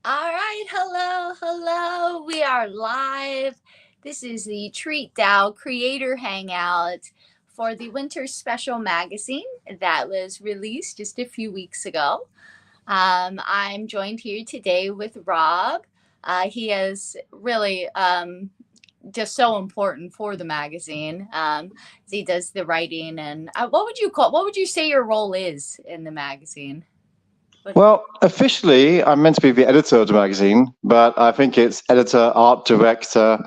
All right, hello. We are live. This is the TreatDao Creator Hangout for the Winter Special magazine that was released just a few weeks ago. I'm joined here today with Rob. He is really just so important for the magazine. He does the writing, and what would you say your role is in the magazine? Well, officially, I'm meant to be the editor of the magazine, but I think it's editor, art director,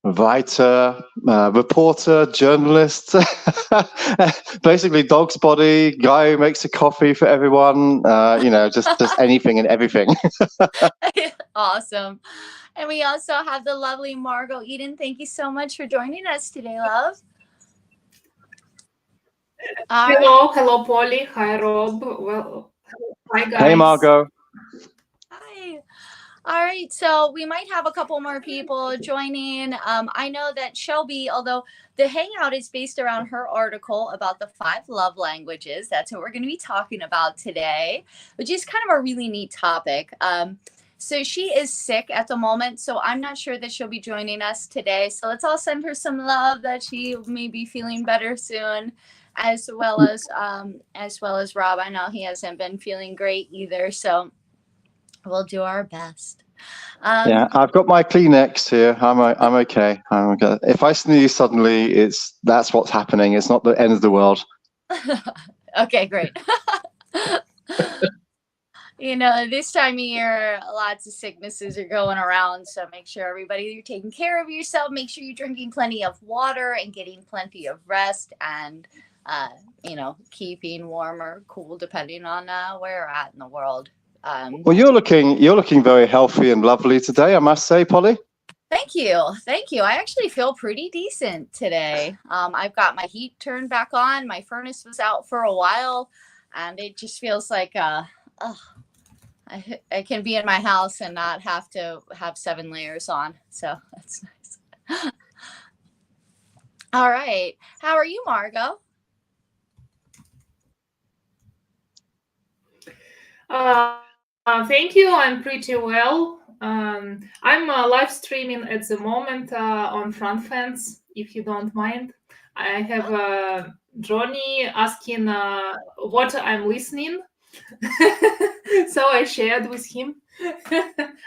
writer, reporter, journalist, basically dog's body, guy who makes a coffee for everyone, just anything and everything. Awesome. And we also have the lovely Margot Eden. Thank you so much for joining us today, love. Hello, Polly. Hi, Rob. Well, hi, guys. Hey, Margot. Hi. All right, so we might have a couple more people joining. I know that Shelby, although the Hangout is based around her article about the 5 love languages, that's what we're going to be talking about today, which is kind of a really neat topic. So she is sick at the moment, so I'm not sure that she'll be joining us today. So let's all send her some love that she may be feeling better soon, as well as Rob. I know he hasn't been feeling great either, so we'll do our best. Yeah, I've got my Kleenex here. I'm okay. I'm okay. If I sneeze suddenly, that's what's happening. It's not the end of the world. Okay, great. This time of year, lots of sicknesses are going around. So make sure you're taking care of yourself. Make sure you're drinking plenty of water and getting plenty of rest and, keeping warm or cool, depending on where you're at in the world. Well, you're looking very healthy and lovely today, I must say, Polly. Thank you. I actually feel pretty decent today. I've got my heat turned back on. My furnace was out for a while, and it just feels like I can be in my house and not have to have 7 layers on. So that's nice. All right. How are you, Margot? Thank you. I'm pretty well. I'm live streaming at the moment on Front Fence, if you don't mind. I have Johnny asking what I'm listening. So I shared with him.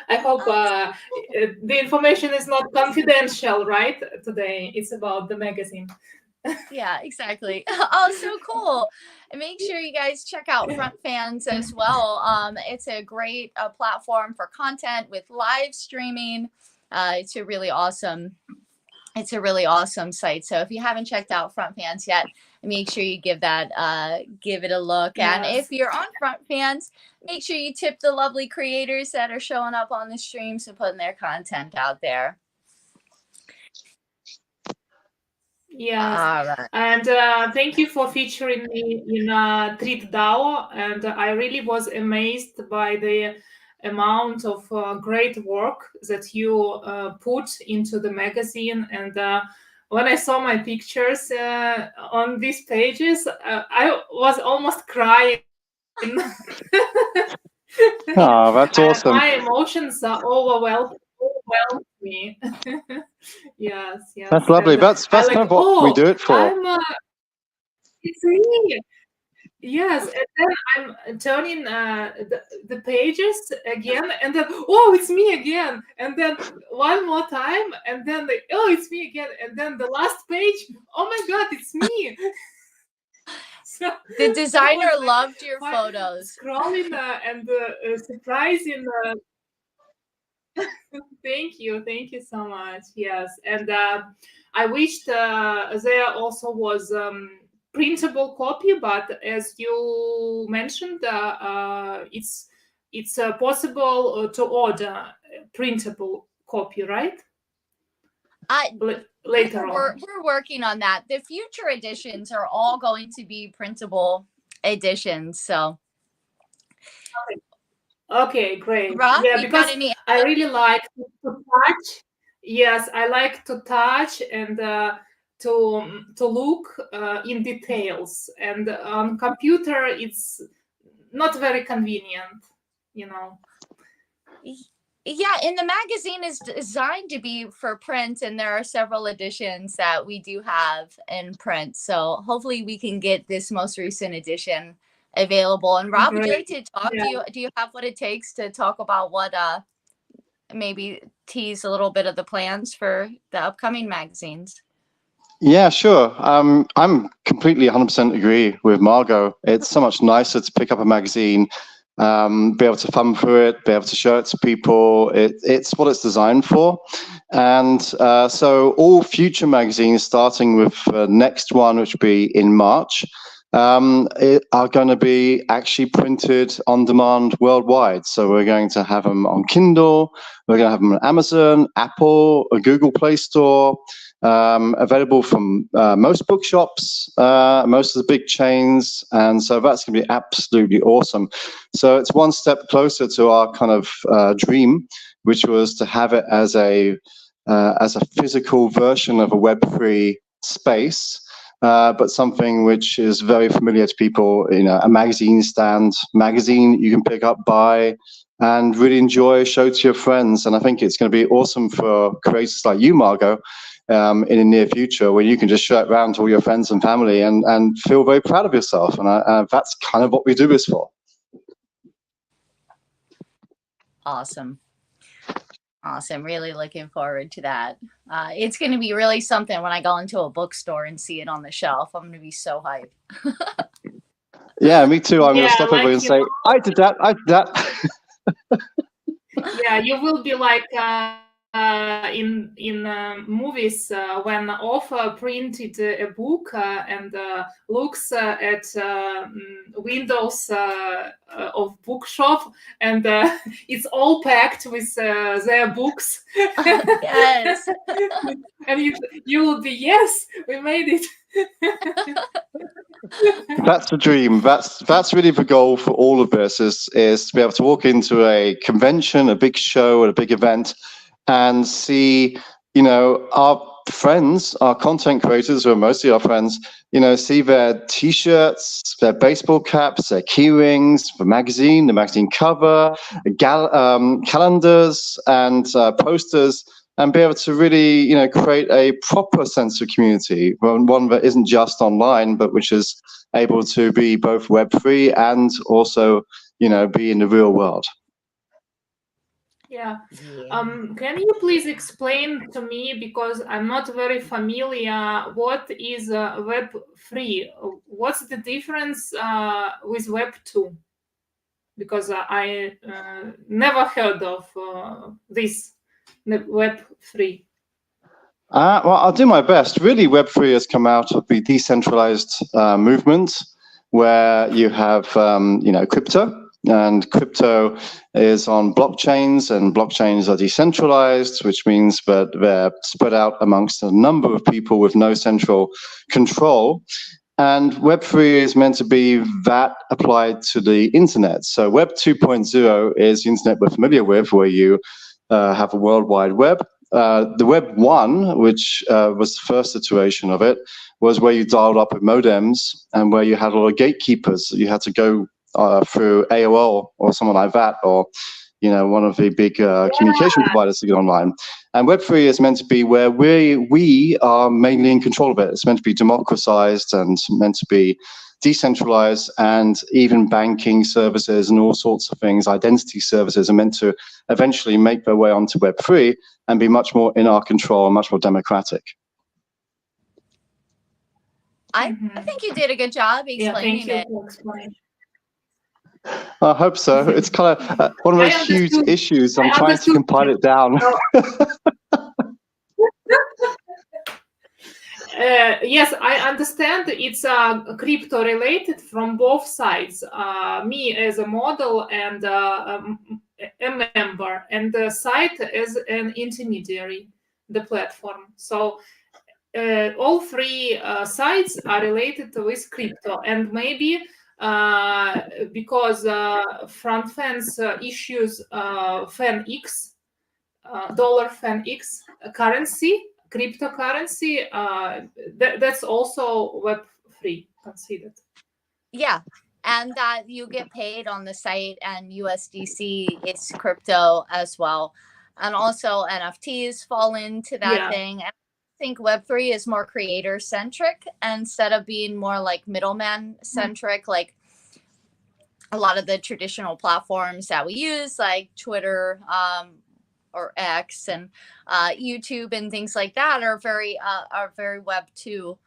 I hope the information is not confidential, right? Today it's about the magazine. Yeah, exactly. Oh, so cool. And make sure you guys check out Front Fans as well. It's a great platform for content with live streaming. It's a really awesome site. So if you haven't checked out Front Fans yet, make sure you give it a look. Yes. And if you're on Front Fans, make sure you tip the lovely creators that are showing up on the streams and putting their content out there. Yes, right. And thank you for featuring me in TreatDao. And I really was amazed by the amount of great work that you put into the magazine. And when I saw my pictures on these pages, I was almost crying. Oh, that's awesome. My emotions are overwhelmed me. Yes. That's lovely. And that's kind of what we do it for. It's me. Yes, and then I'm turning the pages again, and then it's me again, and then one more time, and then it's me again, and then the last page, oh my God, it's me. So the designer loved your photos. Scrolling and surprising. Thank you so much. Yes, and I wished there also was printable copy, but as you mentioned, it's possible to order printable copy, right? Later on. We're working on that. The future editions are all going to be printable editions. So. Okay, great. Rob, yeah, because I really like to touch. Yes, I like to touch and to look in details. And on computer, it's not very convenient, Yeah, and the magazine is designed to be for print, and there are several editions that we do have in print. So hopefully we can get this most recent edition available. And Rob, would you like to talk? Yeah. Do you have what it takes to talk about what maybe tease a little bit of the plans for the upcoming magazines? Yeah, sure. I'm completely 100% agree with Margot. It's so much nicer to pick up a magazine, be able to thumb through it, be able to show it to people. It's what it's designed for. And so all future magazines, starting with the next one, which will be in March, are going to be actually printed on demand worldwide. So we're going to have them on Kindle, we're going to have them on Amazon, Apple, a Google Play Store, available from most bookshops, most of the big chains, and so that's going to be absolutely awesome. So it's one step closer to our kind of dream, which was to have it as a physical version of a Web3 space, but something which is very familiar to people. You know, a magazine you can pick up, buy, and really enjoy, show to your friends. And I think it's going to be awesome for creators like you, Margot, in the near future, where you can just show it around to all your friends and family and feel very proud of yourself. And that's kind of what we do this for. Awesome. Really looking forward to that. It's going to be really something when I go into a bookstore and see it on the shelf. I'm going to be so hyped. Yeah, me too. I'm going to stop everybody and say, I did that. Yeah, you will be like in movies when author printed a book and looks at windows of bookshop, and it's all packed with their books. Yes. And you will be, yes, we made it. That's the dream. That's really the goal for all of this, is to be able to walk into a convention, a big show, or a big event, and see, you know, our friends, our content creators, who are mostly our friends, you know, see their T-shirts, their baseball caps, their key rings, the magazine cover, calendars, and posters, and be able to really, you know, create a proper sense of community, one that isn't just online, but which is able to be both Web3 and also, you know, be in the real world. Yeah. Can you please explain to me, because I'm not very familiar, what is Web3? What's the difference with Web2? Because I never heard of this Web3. Well, I'll do my best. Really, Web3 has come out of the decentralized movement, where you have, you know, crypto. And crypto is on blockchains, and blockchains are decentralized, which means that they're spread out amongst a number of people with no central control. And Web3 is meant to be that applied to the internet. So Web 2.0 is the internet we're familiar with, where you have a World Wide Web. The Web 1, which was the first iteration of it, was where you dialed up with modems and where you had a lot of gatekeepers. You had to go through AOL or someone like that, or, you know, one of the big communication providers to get online. And Web3 is meant to be where we are mainly in control of it. It's meant to be democratized and meant to be decentralized, and even banking services and all sorts of things, identity services, are meant to eventually make their way onto Web3 and be much more in our control and much more democratic. I think you did a good job explaining it. I hope so. It's kind of one of those huge issues. I'm trying to compile it down. Yes, I understand it's crypto related from both sides. Me as a model and a member, and the site as an intermediary, the platform. So all three sides are related with crypto, and maybe because front fans issues FanX, dollar FanX currency, cryptocurrency, that's also Web3 considered. Yeah, and that you get paid on the site, and USDC is crypto as well. And also NFTs fall into that thing. And I think Web3 is more creator centric instead of being more like middleman centric, like a lot of the traditional platforms that we use, like Twitter, or X, and YouTube and things like that are very Web 2.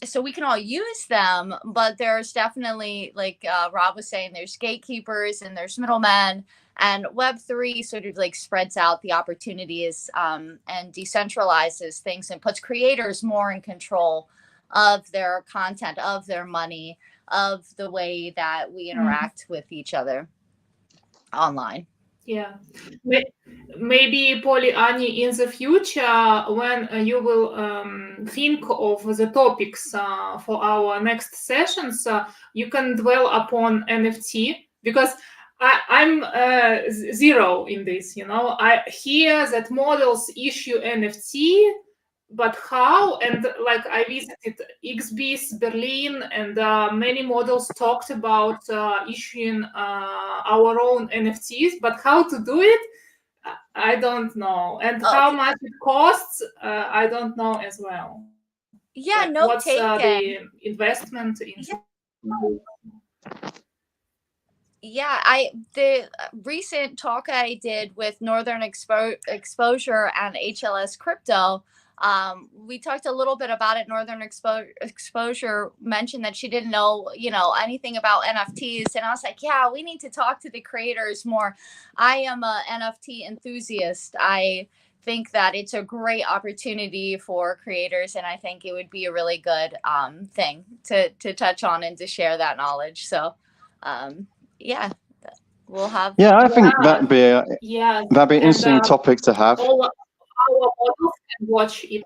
So we can all use them, but there's definitely, like Rob was saying, there's gatekeepers and there's middlemen, and Web3 sort of like spreads out the opportunities and decentralizes things and puts creators more in control of their content, of their money, of the way that we interact with each other online. Yeah, maybe Polly, Annie, in the future, when you will think of the topics for our next sessions, you can dwell upon NFT, because I'm zero in this. I hear that models issue NFT, but how? And like I visited XBIS Berlin, and many models talked about issuing our own NFTs, but how to do it, I don't know. And how much it costs, I don't know as well. Yeah, like, no what's taken. The investment in? Yeah, the recent talk I did with Northern Exposure and HLS Crypto, we talked a little bit about it. Northern Exposure mentioned that she didn't know, anything about NFTs, and I was like, yeah, we need to talk to the creators more. I am a NFT enthusiast. I think that it's a great opportunity for creators, and I think it would be a really good thing to touch on and to share that knowledge. So yeah, we'll have. Yeah, I think that'd be an interesting topic to have. All our models can watch it.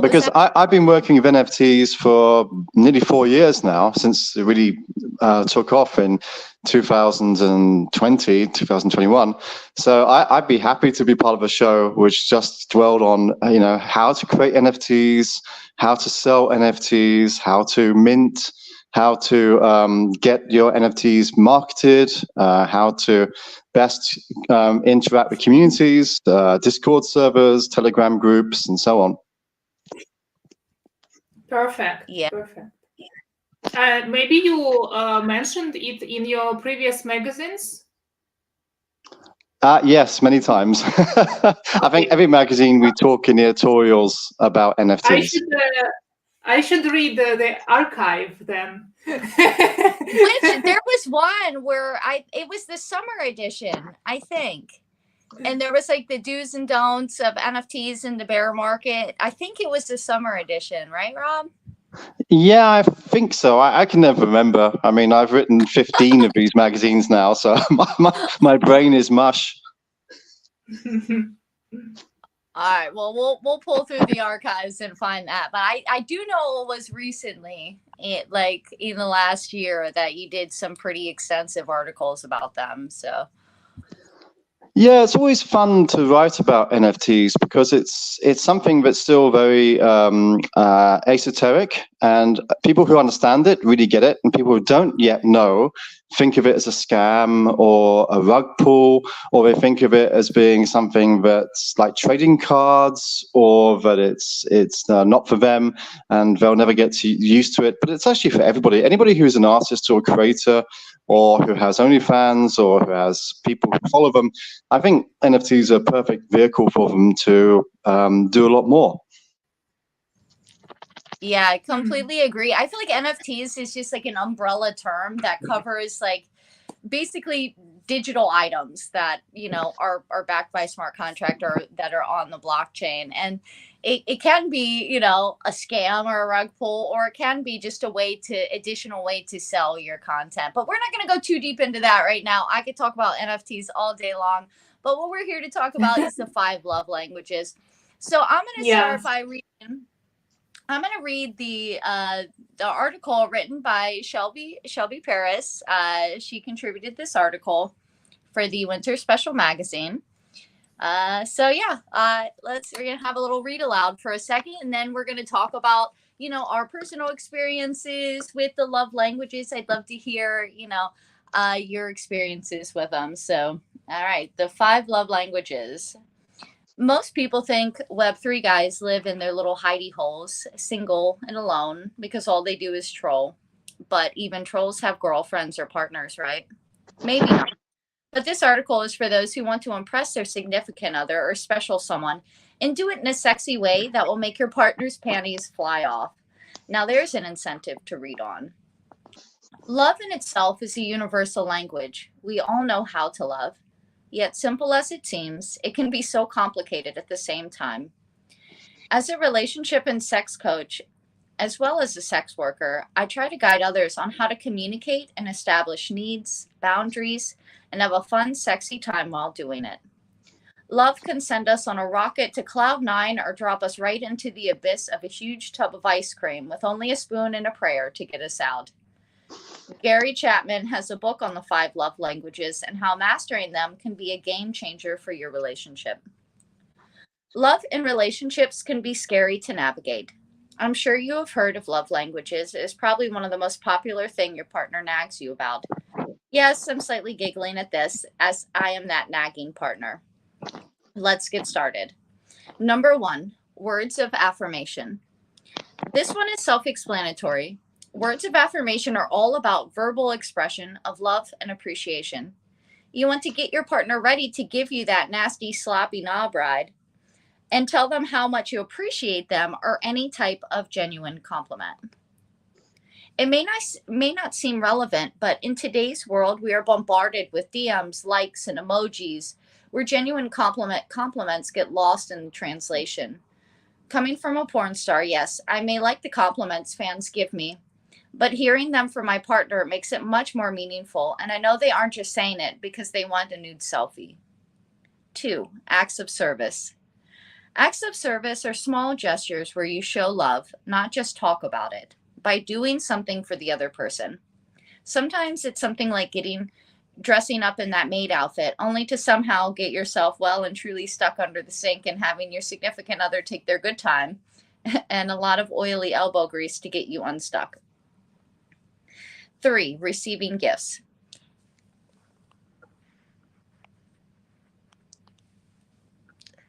Because I've been working with NFTs for nearly 4 years now, since it really took off in 2020, 2021. So I'd be happy to be part of a show which just dwelled on, how to create NFTs, how to sell NFTs, how to mint, how to get your NFTs marketed, how to best interact with communities, Discord servers, Telegram groups, and so on. Perfect. Yeah. Perfect. Maybe you mentioned it in your previous magazines? Yes, many times. I think every magazine we talk in the editorials about NFTs. I should read the archive then. Which there was one where it was the summer edition, I think. And there was like the do's and don'ts of NFTs in the bear market. I think it was the summer edition, right, Rob? Yeah, I think so. I can never remember. I mean, I've written 15 of these magazines now, so my brain is mush. All right, well, we'll pull through the archives and find that. But I do know it was recently, like in the last year, that you did some pretty extensive articles about them. So. Yeah, it's always fun to write about NFTs because it's something that's still very esoteric, and people who understand it really get it, and people who don't yet know think of it as a scam or a rug pull, or they think of it as being something that's like trading cards, or that it's not for them and they'll never get used to it. But it's actually for everybody. Anybody who's an artist or a creator, or who has OnlyFans, or who has people who follow them, I think NFTs are a perfect vehicle for them to do a lot more. Yeah, I completely agree. I feel like NFTs is just like an umbrella term that covers like basically digital items that, are backed by a smart contract or that are on the blockchain. And it can be, a scam or a rug pull, or it can be just additional way to sell your content. But we're not going to go too deep into that right now. I could talk about NFTs all day long, but what we're here to talk about is the 5 love languages. So I'm going to start by reading. I'm going to read the article written by Shelby Paris. She contributed this article for the Winter Special magazine. We're going to have a little read aloud for a second, and then we're going to talk about, our personal experiences with the love languages. I'd love to hear, your experiences with them. So, all right, the 5 love languages. Most people think Web3 guys live in their little hidey holes, single and alone, because all they do is troll. But even trolls have girlfriends or partners, right? Maybe not. But this article is for those who want to impress their significant other or special someone and do it in a sexy way that will make your partner's panties fly off. Now, there's an incentive to read on. Love in itself is a universal language. We all know how to love. Yet, simple as it seems, it can be so complicated at the same time. As a relationship and sex coach, as well as a sex worker, I try to guide others on how to communicate and establish needs, boundaries, and have a fun, sexy time while doing it. Love can send us on a rocket to cloud 9 or drop us right into the abyss of a huge tub of ice cream with only a spoon and a prayer to get us out. Gary Chapman has a book on the 5 love languages and how mastering them can be a game changer for your relationship. Love in relationships can be scary to navigate. I'm sure you have heard of love languages. It is probably one of the most popular thing your partner nags you about. Yes, I'm slightly giggling at this, as I am that nagging partner. Let's get started. Number 1, words of affirmation. This one is self-explanatory. Words of affirmation are all about verbal expression of love and appreciation. You want to get your partner ready to give you that nasty, sloppy knob ride and tell them how much you appreciate them or any type of genuine compliment. It may not seem relevant, but in today's world, we are bombarded with DMs, likes, and emojis where genuine compliments get lost in the translation. Coming from a porn star, yes, I may like the compliments fans give me, but hearing them from my partner makes it much more meaningful, and I know they aren't just saying it because they want a nude selfie. 2, acts of service. Acts of service are small gestures where you show love, not just talk about it, by doing something for the other person. Sometimes it's something like dressing up in that maid outfit, only to somehow get yourself well and truly stuck under the sink and having your significant other take their good time and a lot of oily elbow grease to get you unstuck. 3, receiving gifts.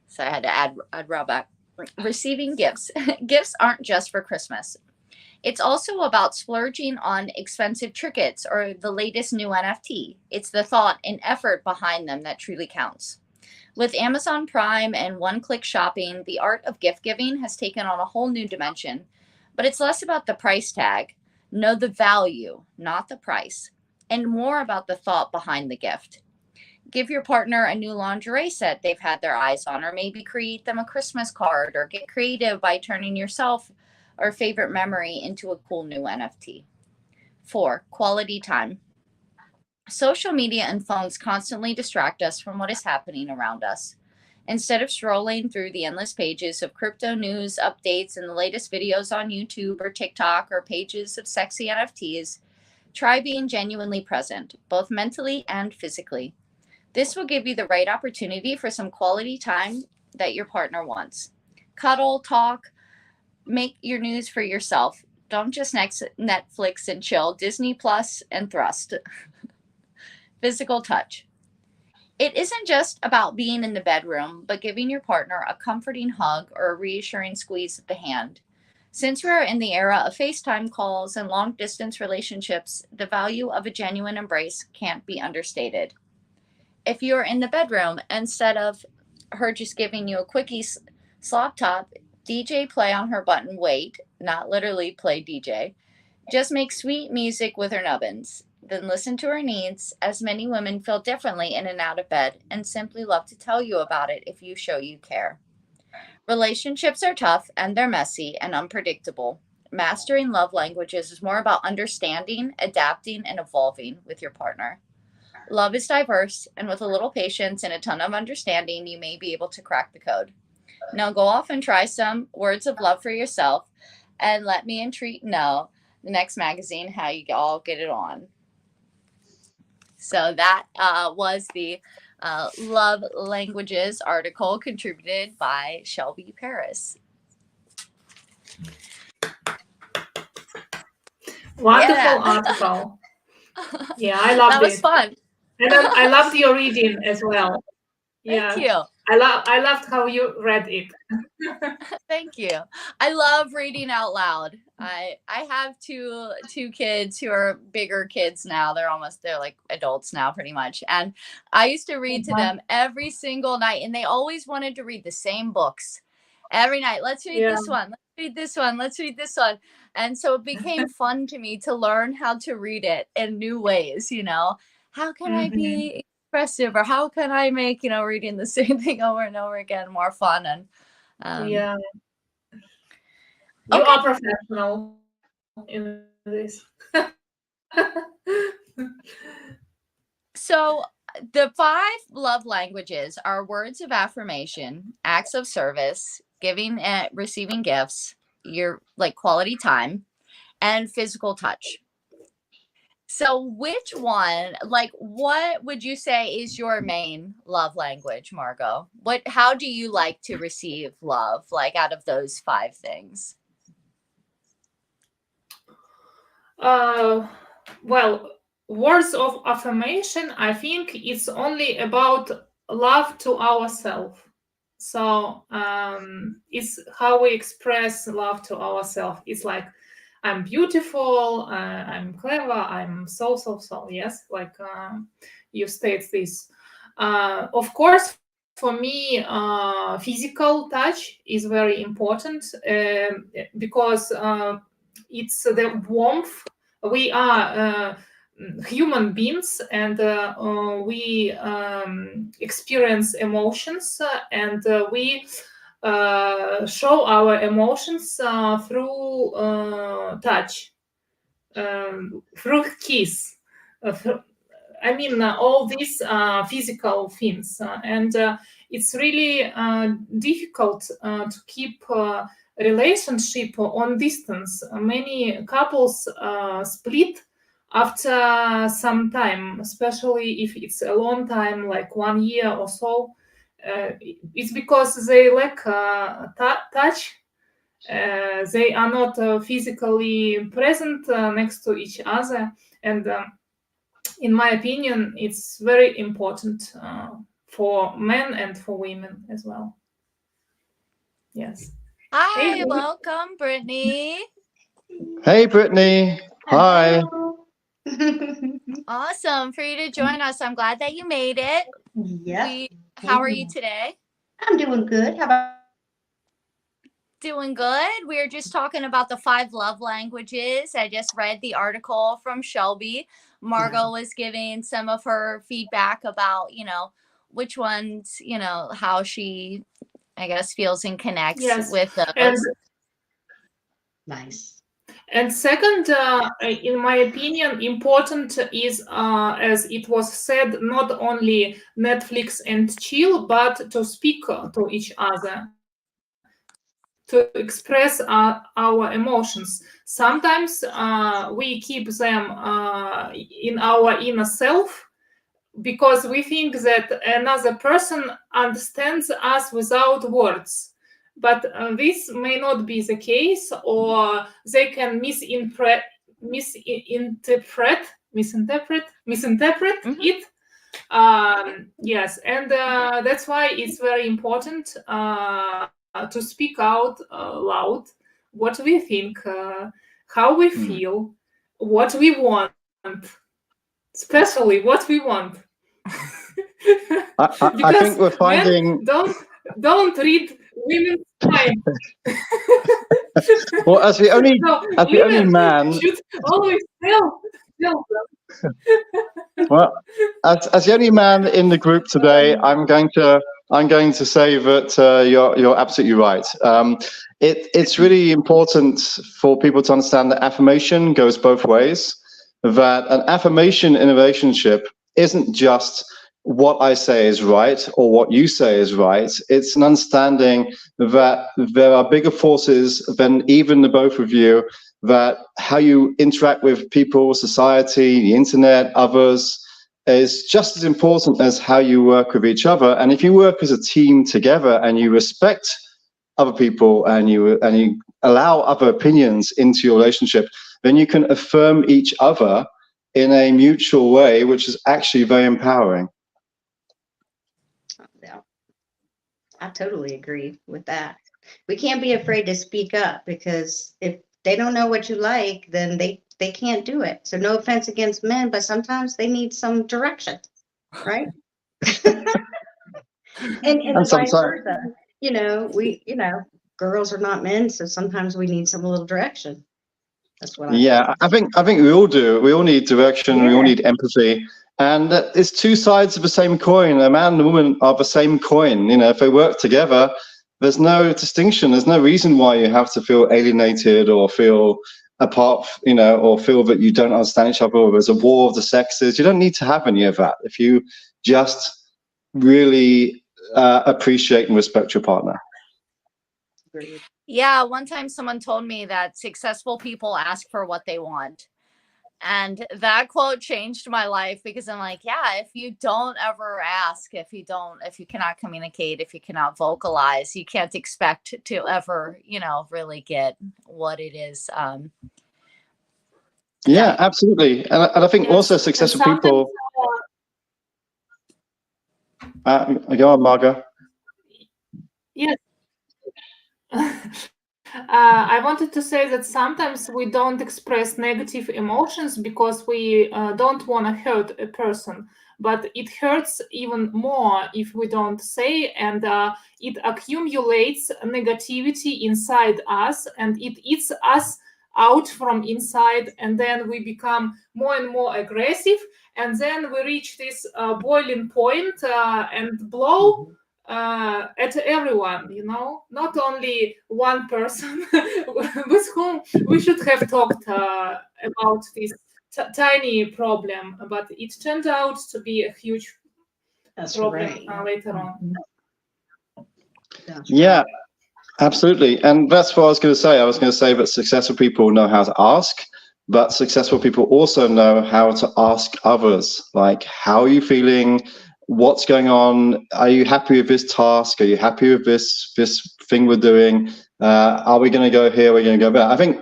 So I had to add raw back. Receiving gifts. Gifts aren't just for Christmas. It's also about splurging on expensive trinkets or the latest new NFT. It's the thought and effort behind them that truly counts. With Amazon Prime and one-click shopping, the art of gift giving has taken on a whole new dimension. But it's less about the price tag. Know the value, not the price, and more about the thought behind the gift. Give your partner a new lingerie set they've had their eyes on, or maybe create them a Christmas card, or get creative by turning yourself or favorite memory into a cool new NFT. 4, quality time. Social media and phones constantly distract us from what is happening around us. Instead of scrolling through the endless pages of crypto news, updates, and the latest videos on YouTube or TikTok or pages of sexy NFTs, try being genuinely present, both mentally and physically. This will give you the right opportunity for some quality time that your partner wants. Cuddle, talk, make your news for yourself. Don't just Netflix and chill, Disney Plus and thrust. Physical touch. It isn't just about being in the bedroom, but giving your partner a comforting hug or a reassuring squeeze of the hand. Since we are in the era of FaceTime calls and long-distance relationships, the value of a genuine embrace can't be understated. If you're in the bedroom, instead of her just giving you a quickie slop top, DJ play on her button, wait, not literally play DJ. Just make sweet music with her nubbins. Then listen to her needs, as many women feel differently in and out of bed and simply love to tell you about it if you show you care. Relationships are tough and they're messy and unpredictable. Mastering love languages is more about understanding, adapting, and evolving with your partner. Love is diverse, and with a little patience and a ton of understanding, you may be able to crack the code. Now go off and try some words of love for yourself, and let me and TreatDao, the next magazine, how you all get it on. So that was the Love Languages article contributed by Shelby Paris. Wonderful article. Yeah, I loved it. That was fun. And I loved your reading as well. Yeah. Thank you. I loved how you read it. Thank you. I love reading out loud. I have two kids who are bigger kids now. They're like adults now pretty much. And I used to read to them every single night, and they always wanted to read the same books every night. Let's read this one. Let's read this one. Let's read this one. And so it became fun to me to learn how to read it in new ways, you know. How can I be expressive, or how can I make, you know, reading the same thing over and over again more fun? And yeah. You are professional in this. So the 5 love languages are words of affirmation, acts of service, giving and receiving gifts, your like quality time, and physical touch. So which one, like, what would you say is your main love language, Margot? How do you like to receive love, like out of those 5 things? Well, words of affirmation, I think it's only about love to ourselves. So it's how we express love to ourselves. It's like, I'm beautiful, I'm clever, I'm so. Yes, like you state this. Of course, for me, physical touch is very important because it's the warmth. We are human beings, and we experience emotions, and we show our emotions through touch, through kiss, I mean, all these physical things, and it's really difficult to keep a relationship on distance. Many couples split after some time, especially if it's a long time, like 1 year or so. It's because they lack touch. They are not physically present next to each other, and in my opinion, it's very important for men and for women as well. Yes. Hi, Hey, welcome, Brittany. Hey, Brittany. Hi. Awesome for you to join us. I'm glad that you made it. Yeah. How are you today? I'm doing good. How about? Doing good. We were just talking about the 5 love languages. I just read the article from Shelby. Margot was giving some of her feedback about, you know, which ones, you know, how she, I guess, feels and connects with those. And Nice. And second, in my opinion, important is, as it was said, not only Netflix and chill, but to speak to each other, to express our emotions. Sometimes we keep them in our inner self because we think that another person understands us without words. But this may not be the case, or they can misinterpret it. Yes, and that's why it's very important to speak out loud what we think, how we feel, what we want, especially what we want. I think we're finding don't read women's mind. Well, as the only man, should always tell them. well, as the only man in the group today, I'm going to say that you're absolutely right. It's really important for people to understand that affirmation goes both ways. That an affirmation in a relationship isn't just what I say is right or what you say is right. It's an understanding that there are bigger forces than even the both of you, that how you interact with people, society, the internet, others, is just as important as how you work with each other. And if you work as a team together and you respect other people and you allow other opinions into your relationship, then you can affirm each other in a mutual way, which is actually very empowering. Yeah, I totally agree with that. We can't be afraid to speak up, because if they don't know what you like, then they can't do it. So no offense against men, but sometimes they need some direction, right? And vice sometimes, versa. Girls are not men, so sometimes we need some little direction. That's what I yeah, I think we all do. We all need direction. Yeah. We all need empathy, and it's two sides of the same coin. A man and a woman are the same coin. You know, if they work together, there's no distinction. There's no reason why you have to feel alienated or feel apart, you know, or feel that you don't understand each other, or there's a war of the sexes. You don't need to have any of that if you just really appreciate and respect your partner. agree. Yeah, one time someone told me that successful people ask for what they want. And that quote changed my life, because I'm like, yeah, if you don't ever ask, if you cannot communicate, if you cannot vocalize, you can't expect to ever, you know, really get what it is. Yeah, absolutely. And I think also successful people. Go on, Margot. Yes. I wanted to say that sometimes we don't express negative emotions because we don't want to hurt a person, but it hurts even more if we don't say, and it accumulates negativity inside us, and it eats us out from inside, and then we become more and more aggressive, and then we reach this boiling point and blow at everyone, you know, not only one person with whom we should have talked about this tiny problem, but it turned out to be a huge problem later on. Yeah, absolutely. And that's what I was going to say. I was going to say that successful people know how to ask, but successful people also know how to ask others, like, how are you feeling? What's going on? Are you happy with this task? Are you happy with this thing we're doing? Are we going to go here? Are we going to go there? I think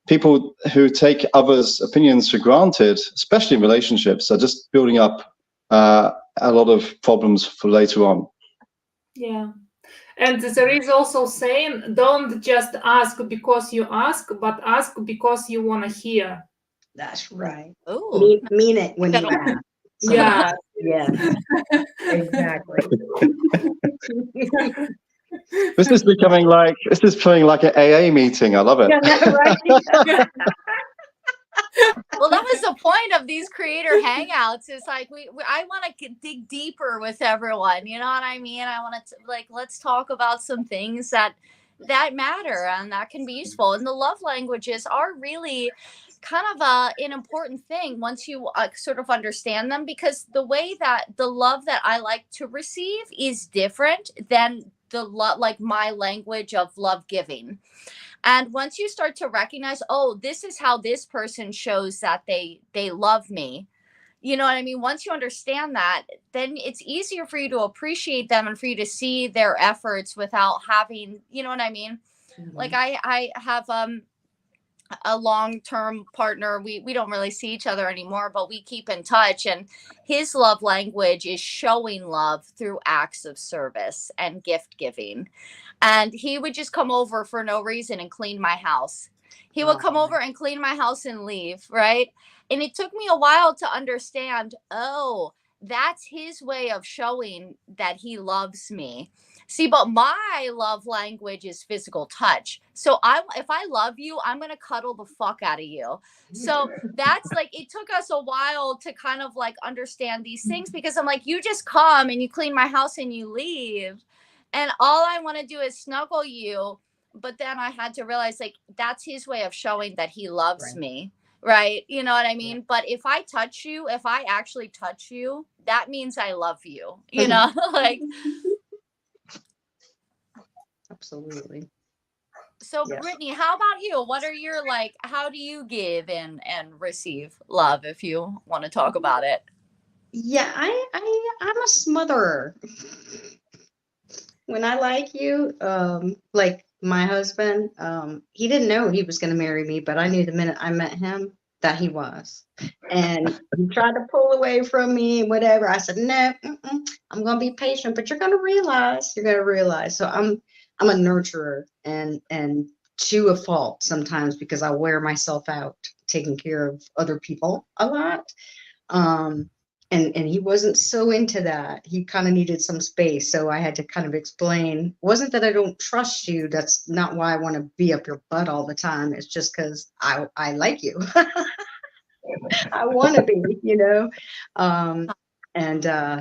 people who take others' opinions for granted, especially in relationships, are just building up a lot of problems for later on. Yeah. And there is also saying, don't just ask because you ask, but ask because you want to hear. That's right. Oh, mean it when you ask. Yeah. Yeah, exactly. This is becoming like an AA meeting. I love it. Yeah, right? well, that was the point of these creator hangouts. Is like I want to dig deeper with everyone. You know what I mean? I want to let's talk about some things that matter and that can be useful. And the love languages are really kind of an important thing once you sort of understand them, because the way that the love that I like to receive is different than the love, like my language of love giving. And once you start to recognize, oh, this is how this person shows that they love me, you know what I mean? Once you understand that, then it's easier for you to appreciate them and for you to see their efforts without having, you know what I mean? Mm-hmm. Like I have a long-term partner. We don't really see each other anymore, but we keep in touch, and his love language is showing love through acts of service and gift giving. And he would just come over for no reason and clean my house. He would come over and clean my house and leave, right? And it took me a while to understand, oh, that's his way of showing that he loves me. See, but my love language is physical touch. So if I love you, I'm going to cuddle the fuck out of you. So that's like, it took us a while to kind of like understand these things, because I'm like, you just come and you clean my house and you leave. And all I want to do is snuggle you. But then I had to realize, like, that's his way of showing that he loves me. Right. You know what I mean? Yeah. But if I touch you, if I actually touch you, that means I love you, you know, like. Absolutely. So yes. Brittany, how about you? What are your, like, how do you give and receive love, if you want to talk about it? Yeah, I'm a smotherer. When I like you, like my husband, he didn't know he was going to marry me, but I knew the minute I met him that he was. And he tried to pull away from me, whatever. I said, no, I'm going to be patient, but you're going to realize, So I'm a nurturer and to a fault sometimes, because I wear myself out taking care of other people a lot. And he wasn't so into that. He kind of needed some space. So I had to kind of explain, wasn't that I don't trust you. That's not why I want to be up your butt all the time. It's just because I like you. I want to be,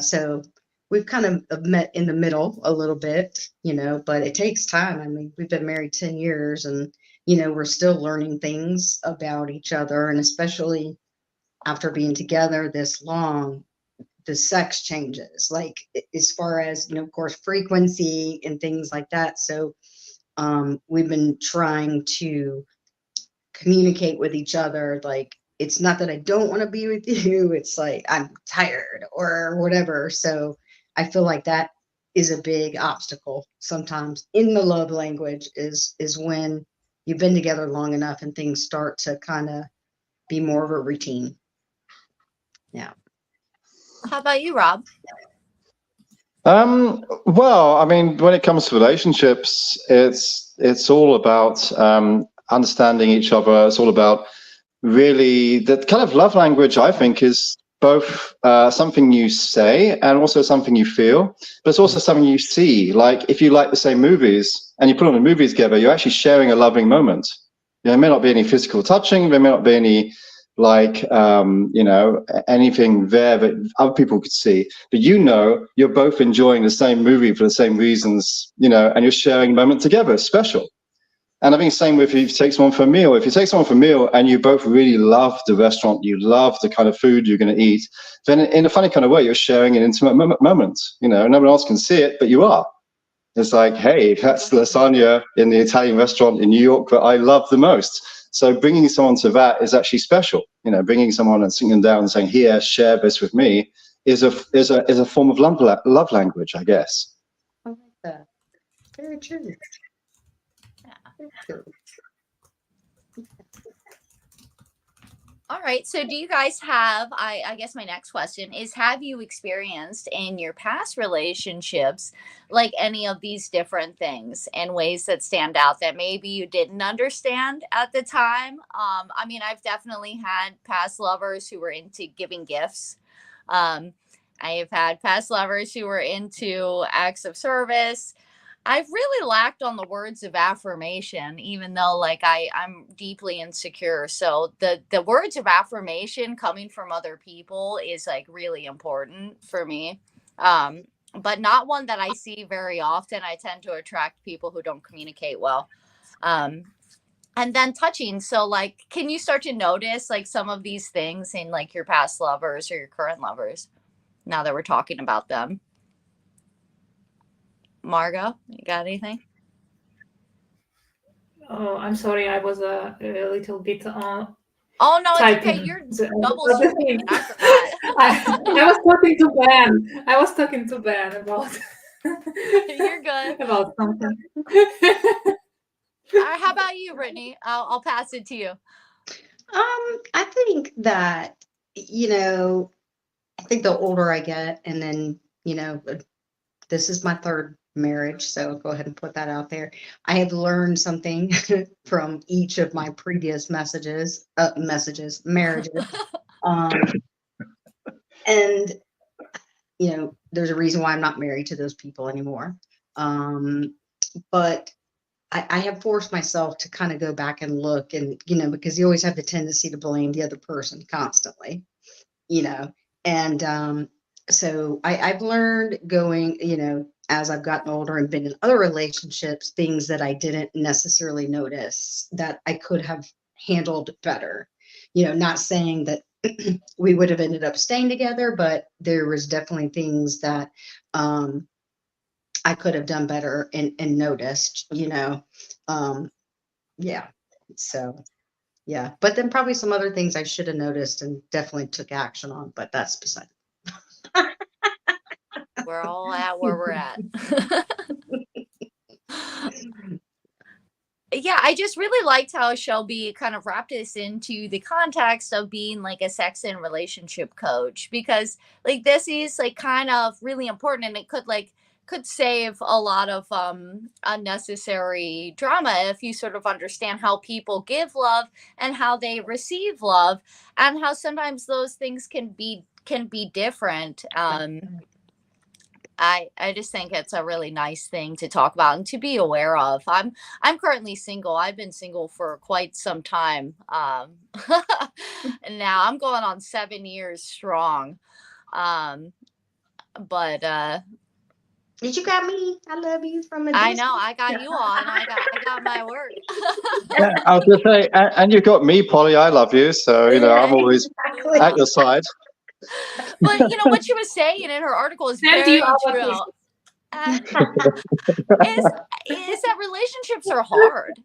so we've kind of met in the middle a little bit, but it takes time. I mean, we've been married 10 years and, we're still learning things about each other. And especially after being together this long, the sex changes, like as far as, of course, frequency and things like that. So we've been trying to communicate with each other. Like, it's not that I don't want to be with you. It's like, I'm tired or whatever. So I feel like that is a big obstacle sometimes in the love language is when you've been together long enough and things start to kind of be more of a routine. Yeah. How about you, Rob? Well, I mean, when it comes to relationships, it's all about understanding each other. It's all about really that kind of love language. I think is both something you say and also something you feel, but it's also something you see. Like if you like the same movies and you put on the movies together, you're actually sharing a loving moment. There may not be any physical touching. There may not be any anything there that other people could see, but you're both enjoying the same movie for the same reasons, and you're sharing a moment together. It's special. And I think same with if you take someone for a meal. If you take someone for a meal and you both really love the restaurant, you love the kind of food you're going to eat, then in a funny kind of way, you're sharing an intimate moment. No one else can see it, but you are. It's like, hey, that's the lasagna in the Italian restaurant in New York that I love the most. So bringing someone to that is actually special. Bringing someone and sitting them down and saying, here, share this with me is a form of love language, I guess. I like that. Very true. Very true. All right. So do you guys have, I guess my next question is, have you experienced in your past relationships, like any of these different things and ways that stand out that maybe you didn't understand at the time? I mean, I've definitely had past lovers who were into giving gifts. I have had past lovers who were into acts of service. I've really lacked on the words of affirmation, even though like I'm deeply insecure. So the words of affirmation coming from other people is like really important for me. But not one that I see very often. I tend to attract people who don't communicate well. And then touching. So like, can you start to notice like some of these things in like your past lovers or your current lovers now that we're talking about them? Margot, you got anything? Oh, I'm sorry, I was a little bit Oh no, it's typing. okay. You're double speaking. I forgot. I was talking to Ben. I was talking to Ben about. You're good. About something. How about you, Brittany? I'll pass it to you. I think that I think the older I get, and then this is my third marriage, so go ahead and put that out there. I have learned something from each of my previous marriages. And there's a reason why I'm not married to those people anymore. But I have forced myself to kind of go back and look, and because you always have the tendency to blame the other person constantly, and so I've learned going, as I've gotten older and been in other relationships, things that I didn't necessarily notice that I could have handled better. Not saying that we would have ended up staying together, but there was definitely things that I could have done better and noticed, yeah. So, yeah. But then probably some other things I should have noticed and definitely took action on, but that's beside. We're all at where we're at. Yeah, I just really liked how Shelby kind of wrapped this into the context of being like a sex and relationship coach, because like this is like kind of really important, and it could save a lot of unnecessary drama if you sort of understand how people give love and how they receive love, and how sometimes those things can be different. I just think it's a really nice thing to talk about and to be aware of. I'm currently single. I've been single for quite some time. And now I'm going on 7 years strong. Um, but You got me. I love you from a I distance. know I got you on. I got my work. Yeah, I was going to say, and you've got me, Polly. I love you, so I'm always Exactly. at your side. But what she was saying in her article is Send you very our true. kisses. Is that relationships are hard.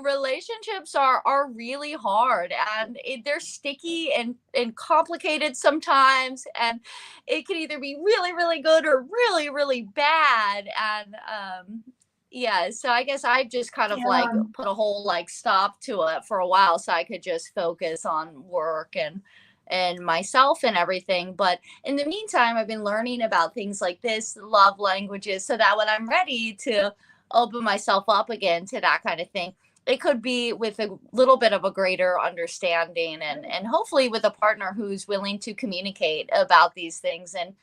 Relationships are really hard, and they're sticky and complicated sometimes, and it can either be really really good or really really bad. And yeah, so I guess I just kind of like Yeah. put a whole like stop to it for a while so I could just focus on work and myself and everything. But in the meantime, I've been learning about things like this, love languages, so that when I'm ready to open myself up again to that kind of thing, it could be with a little bit of a greater understanding, and hopefully with a partner who's willing to communicate about these things and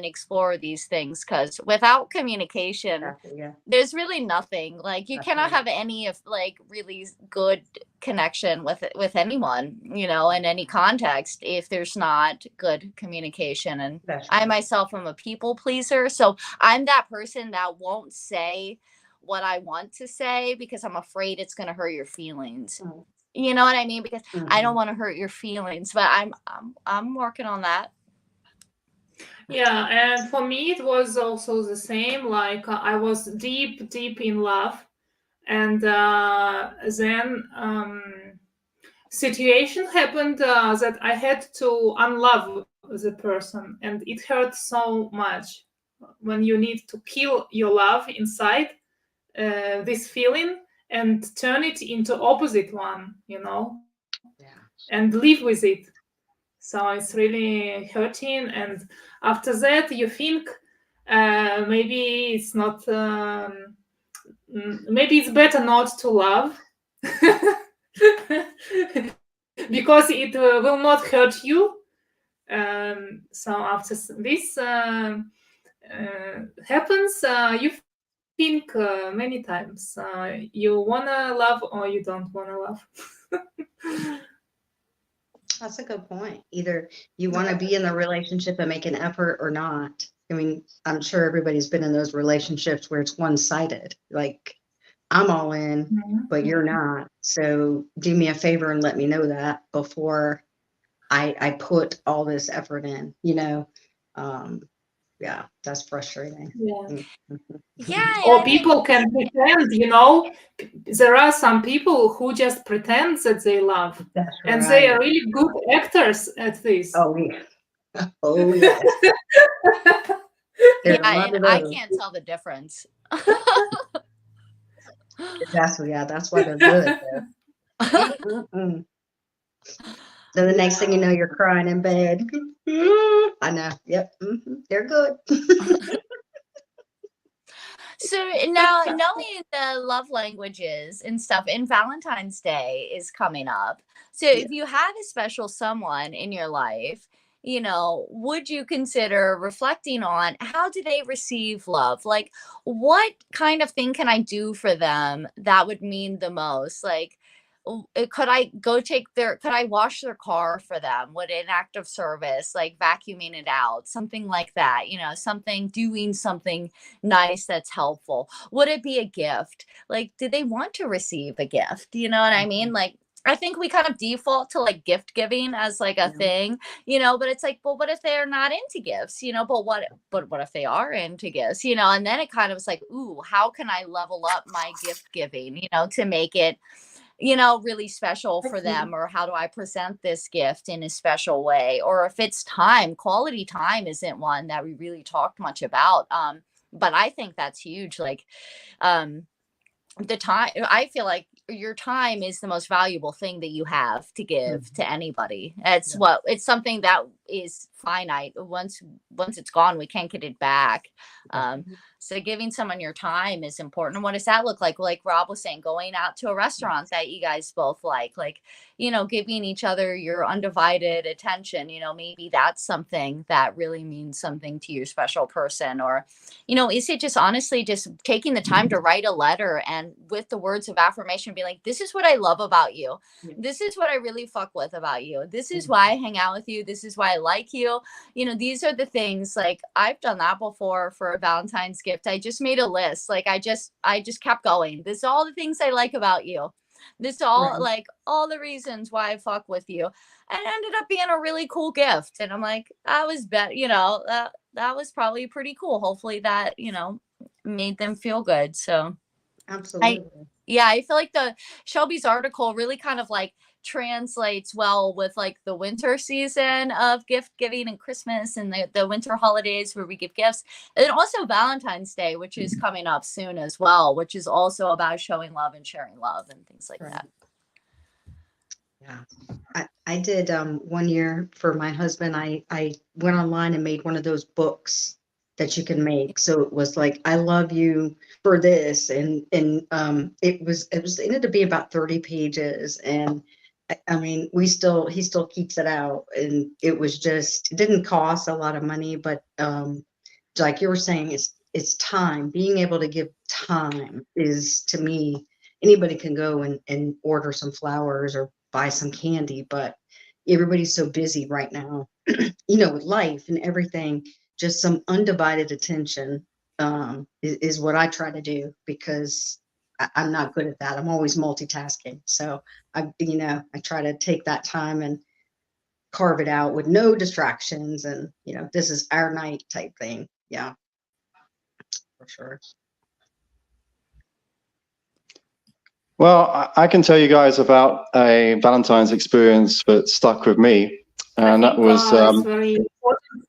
explore these things, because without communication, Exactly, yeah. there's really nothing. Like you That's cannot right. have any of like really good connection with anyone, in any context, if there's not good communication. And That's I right. myself am a people pleaser, so I'm that person that won't say what I want to say because I'm afraid it's going to hurt your feelings. Mm. You know what I mean? Because I don't Mhm. want to hurt your feelings, but I'm working on that. Yeah, and for me it was also the same. Like I was deep, deep in love, and then situation happened that I had to unlove the person, and it hurt so much when you need to kill your love inside, this feeling, and turn it into opposite one, Yeah. and live with it. So it's really hurting, and after that you think maybe it's not maybe it's better not to love because it will not hurt you. So after this happens, you think many times you wanna love or you don't wanna love. That's a good point. Either you want to be in the relationship and make an effort or not. I mean, I'm sure everybody's been in those relationships where it's one-sided. Like, I'm all in, but you're not. So do me a favor and let me know that before I put all this effort in, yeah, that's frustrating. Yeah. Mhm. Yeah, and Or I think people can pretend, there are some people who just pretend that they love, That's and they are right. really good actors at this. Oh, yeah. Oh, yes. There's yeah, a lot and of I those. can't tell the difference. That's why they're good. Mm-mm. Then the next thing you know, you're crying in bed. I know. Yep. They're good. So now, knowing the love languages and stuff, and Valentine's Day is coming up. So Yeah. if you have a special someone in your life, would you consider reflecting on how do they receive love? Like, what kind of thing can I do for them that would mean the most? Like, could I wash their car for them? Would an act of service, like vacuuming it out, something like that, doing something nice that's helpful? Would it be a gift? Like, do they want to receive a gift? You know what I mean? Like, I think we kind of default to like gift giving as like a Yeah. thing, but it's like, well, what if they're not into gifts, but what if they are into gifts, and then it kind of is like, ooh, how can I level up my gift giving, to make it, really special for them? Or how do I present this gift in a special way? Or if it's time, quality time isn't one that we really talked much about. But I think that's huge. Like, um, the time, I feel like your time is the most valuable thing that you have to give to anybody. It's it's something that is finite. Once it's gone, we can't get it back. So giving someone your time is important. And what does that look like? Like Rob was saying, going out to a restaurant that you guys both like, giving each other your undivided attention. Maybe that's something that really means something to your special person. Or, is it just honestly just taking the time to write a letter and with the words of affirmation, be like, this is what I love about you. This is what I really fuck with about you. This is why I hang out with you. This is why I like you. These are the things, like, I've done that before for a Valentine's gift. I just made a list. Like, I just kept going. This is all the things I like about you. This all like all the reasons why I fuck with you. And it ended up being a really cool gift. And I'm like, that was that was probably pretty cool. Hopefully that, made them feel good. So Absolutely. I feel like the Shelby's article really kind of like translates well with like the winter season of gift giving and Christmas and the winter holidays where we give gifts, and also Valentine's Day, which is coming up soon as well, which is also about showing love and sharing love and things like that. Yeah, I did 1 year for my husband. I went online and made one of those books that you can make. So it was like, I love you for this, and it ended up being about 30 pages, and I mean, he still keeps it out, and it didn't cost a lot of money, but like you were saying, it's time. Being able to give time is, to me, anybody can go and order some flowers or buy some candy, but everybody's so busy right now, with life and everything. Just some undivided attention is what I try to do, because I'm not good at that. I'm always multitasking. So I try to take that time and carve it out with no distractions, and this is our night type thing. Yeah, for sure. Well, I can tell you guys about a Valentine's experience that stuck with me, and that was it's very important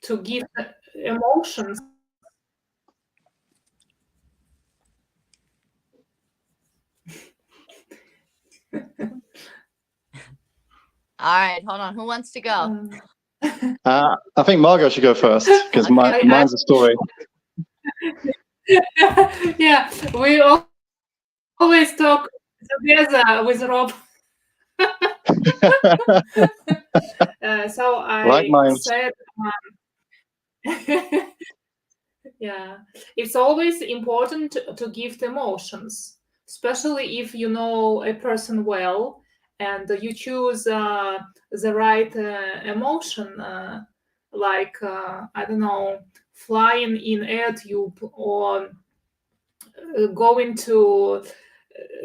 to give emotions. All right, hold on. Who wants to go? I think Margot should go first, because Okay. mine's a story. Yeah, we always talk together with Rob. So I Like mine. said, yeah, it's always important to give emotions, especially if you know a person well and you choose the right emotion, like, I don't know, flying in air tube, or going to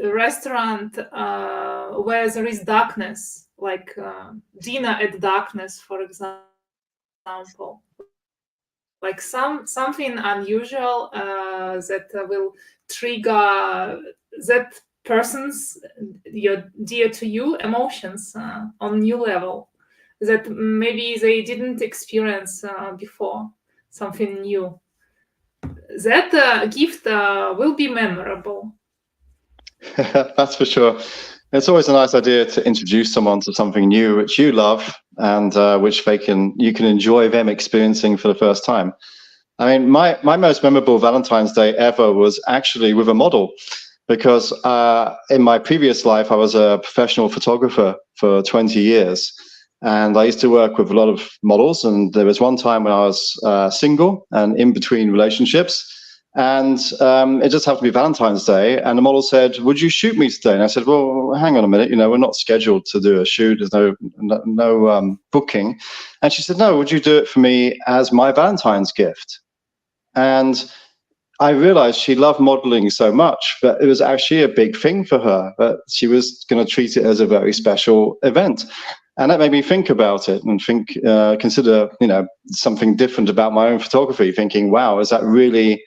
a restaurant where there is darkness, like dinner at darkness, for example. Like something unusual that will trigger that person's dear to you emotions on new level that maybe they didn't experience before. Something new. That gift will be memorable. That's for sure. It's always a nice idea to introduce someone to something new which you love, and which you can enjoy them experiencing for the first time. I mean, my most memorable Valentine's Day ever was actually with a model, because in my previous life, I was a professional photographer for 20 years. And I used to work with a lot of models. And there was one time when I was single and in between relationships. And it just happened to be Valentine's Day. And the model said, "Would you shoot me today?" And I said, "Well, hang on a minute. We're not scheduled to do a shoot. There's no booking." And she said, "No, would you do it for me as my Valentine's gift?" And I realized she loved modeling so much that it was actually a big thing for her, that she was going to treat it as a very special event. And that made me think about it and consider, something different about my own photography, thinking, wow, is that really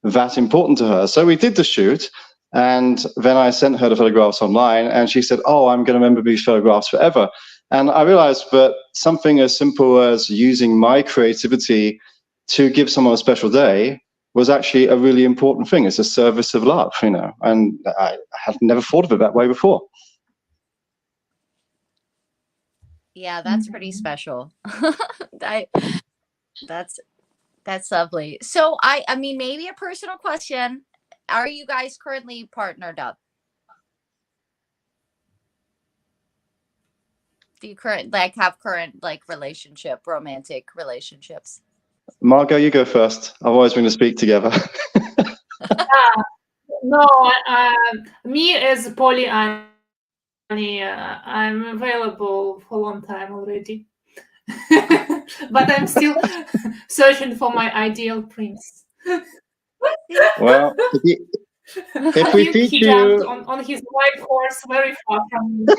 that important to her? So we did the shoot, and then I sent her the photographs online, and she said, "Oh, I'm going to remember these photographs forever." And I realized that something as simple as using my creativity to give someone a special day was actually a really important thing. It's a service of love, you know, and I had never thought of it that way before. Yeah, that's pretty special. I, that's lovely. So I mean, maybe a personal question. Are you guys currently partnered up? Do you have current romantic relationships? Margot, you go first. Otherwise, we're going to speak together. No, me as poly, I'm available for a long time already. But I'm still searching for my ideal prince. Well, if we feature he jumped on his white horse very far from me.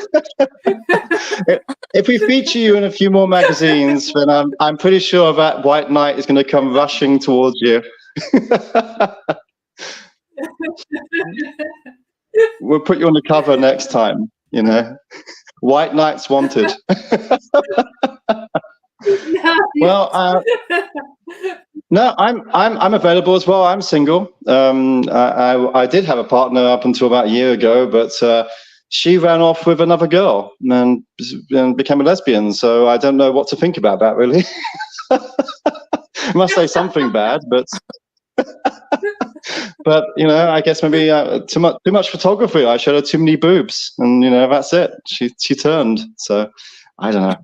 If we feature you in a few more magazines, then I'm pretty sure that white knight is going to come rushing towards you. We'll put you on the cover next time, you know. White knights wanted. Well, no, I'm available as well. I'm single. I did have a partner up until about a year ago, but she ran off with another girl and became a lesbian. So I don't know what to think about that, really. I must say something bad, but you know, I guess maybe too much photography. I showed her too many boobs, and you know, that's it. She turned. So I don't know.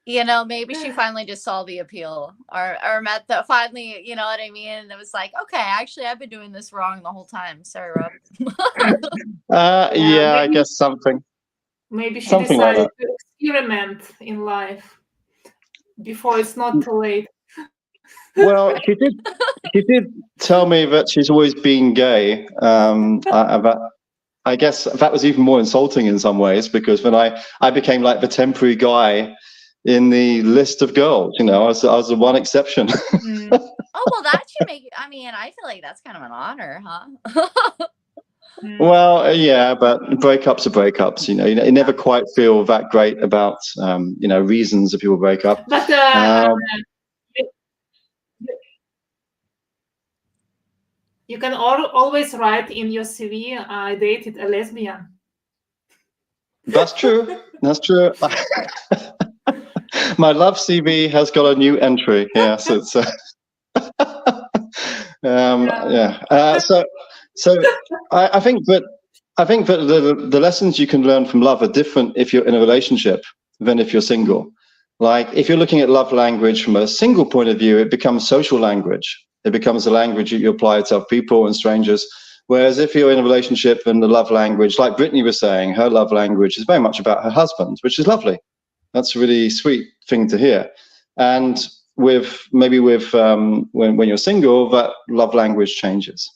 You know, maybe she finally just saw the appeal, or met finally, you know what I mean? And it was like, okay, actually, I've been doing this wrong the whole time. Sorry, Rob. Yeah, I guess something. Maybe she something decided like to experiment in life before it's not too late. Well, she did tell me that she's always been gay. I guess that was even more insulting in some ways, because when I became like the temporary guy in the list of girls, you know, I was the one exception. Oh, well, that should make, I mean, I feel like that's kind of an honor, huh? Well, yeah, but breakups are breakups, you know. You never quite feel that great about, you know, reasons that people break up. But you can always write in your CV, I dated a lesbian. That's true. That's true. My love CV has got a new entry. Yes, it's. Yeah. So I think that the lessons you can learn from love are different if you're in a relationship than if you're single. Like if you're looking at love language from a single point of view, it becomes social language. It becomes a language that you apply to other people and strangers. Whereas if you're in a relationship and the love language, like Brittany was saying, her love language is very much about her husband, which is lovely. That's a really sweet thing to hear. And when you're single, that love language changes.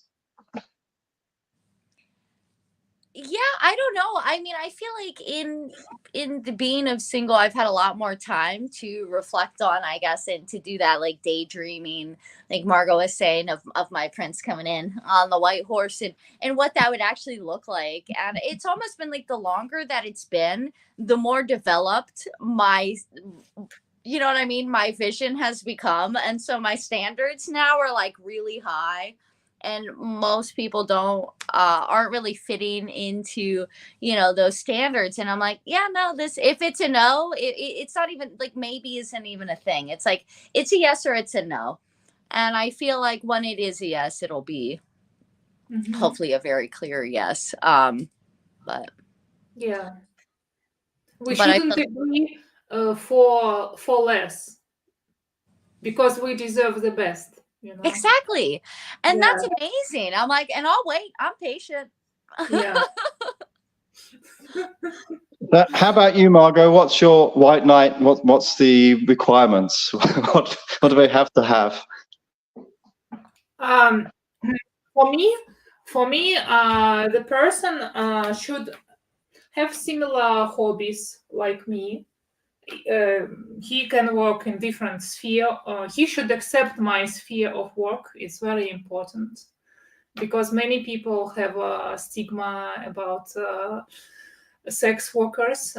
Yeah, I don't know. I mean, I feel like in the being of single, I've had a lot more time to reflect on, I guess, and to do that like daydreaming, like Margot was saying, of my prince coming in on the white horse and what that would actually look like. And it's almost been like the longer that it's been, the more developed my, you know what I mean, my vision has become. And so my standards now are like really high. And most people aren't really fitting into, you know, those standards. And I'm like, yeah, no, if it's a no, it's not even like, maybe isn't even a thing. It's like, it's a yes or it's a no. And I feel like when it is a yes, it'll be hopefully a very clear yes. But yeah, we shouldn't agree for less, because we deserve the best. You know? Exactly. And that's amazing. I'm like, and I'll wait. I'm patient. Yeah. How about you, Margot? What's your white knight? What's the requirements? What do they have to have? For me, the person should have similar hobbies like me. He can work in different sphere. He should accept my sphere of work. It's very important, because many people have a stigma about sex workers.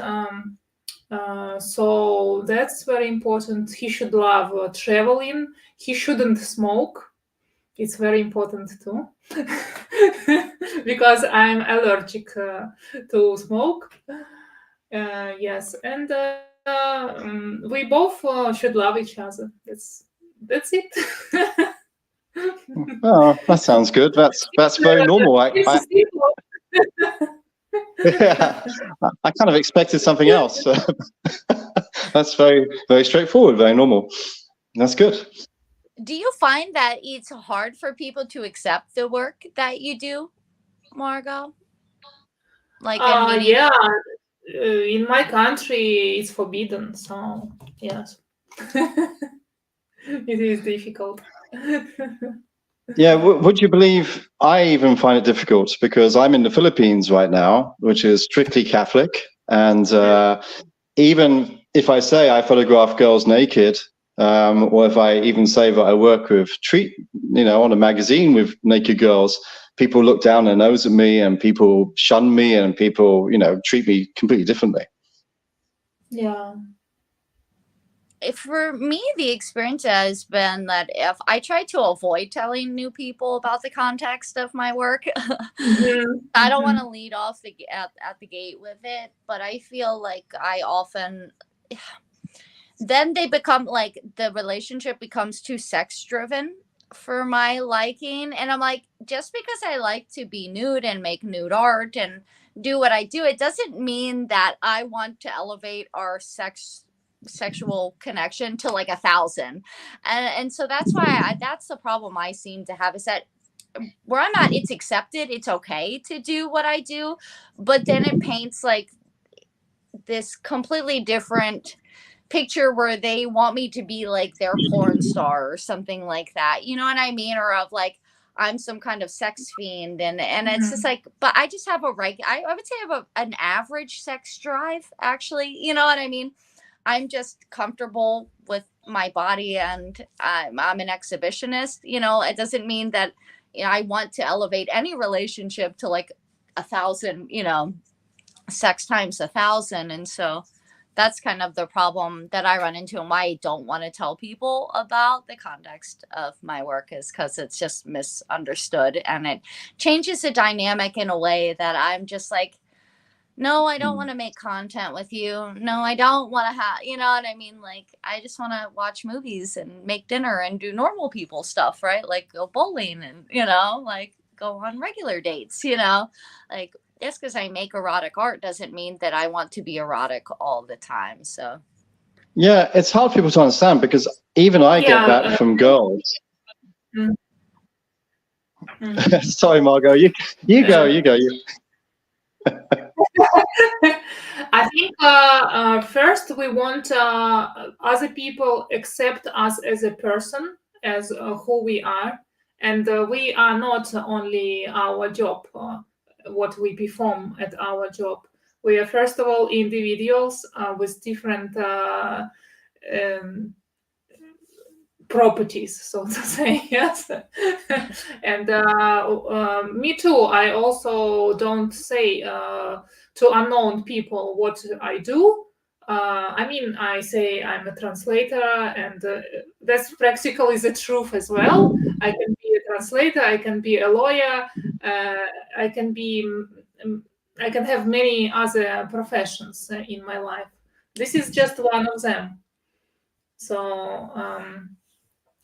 So that's very important. He should love traveling. He shouldn't smoke. It's very important too, because I'm allergic to smoke. Yes, and we both should love each other. That's it. Oh, that sounds good. That's very normal. It's simple. Yeah, I kind of expected something else. That's very, very straightforward, very normal. That's good. Do you find that it's hard for people to accept the work that you do, Margot? Like, meaning, Yeah, in my country it's forbidden, so yes. It is difficult. Yeah, would you believe I even find it difficult because I'm in the Philippines right now, which is strictly Catholic, and even if I say I photograph girls naked, or if I even say that I work with on a magazine with naked girls, people look down their nose at me, and people shun me, and people, treat me completely differently. Yeah. for me, the experience has been that if I try to avoid telling new people about the context of my work, I don't want to lead off at the gate with it, but I feel like I often then they become like the relationship becomes too sex driven for my liking, and I'm like, just because I like to be nude and make nude art and do what I do, it doesn't mean that I want to elevate our sexual connection to like 1,000. And so that's why that's the problem I seem to have, is that where I'm at, it's accepted, it's okay to do what I do, but then it paints like this completely different picture where they want me to be like their porn star or something like that, you know what I mean? Or of like I'm some kind of sex fiend, and it's just like, but I just have I would say I have an average sex drive, actually, you know what I mean? I'm just comfortable with my body, and I'm an exhibitionist. It doesn't mean that I want to elevate any relationship to like 1,000, sex times 1,000. And so that's kind of the problem that I run into, and why I don't want to tell people about the context of my work, is because it's just misunderstood, and it changes the dynamic in a way that I'm just like, no, I don't want to make content with you. No, I don't want to have, you know what I mean? Like, I just want to watch movies and make dinner and do normal people stuff, right? Like go bowling and, like go on regular dates, like just because I make erotic art doesn't mean that I want to be erotic all the time. So. Yeah, it's hard for people to understand, because even I get that from girls. Sorry, Margot, you go. I think first we want other people accept us as a person, as who we are, and we are not only our job, what we perform at our job. We are first of all individuals with different properties, so to say. Yes. And me too, I also don't say to unknown people what I do. I mean, I say I'm a translator, and that's practically the truth as well. I can be a translator, I can be a lawyer, I can have many other professions in my life. This is just one of them. So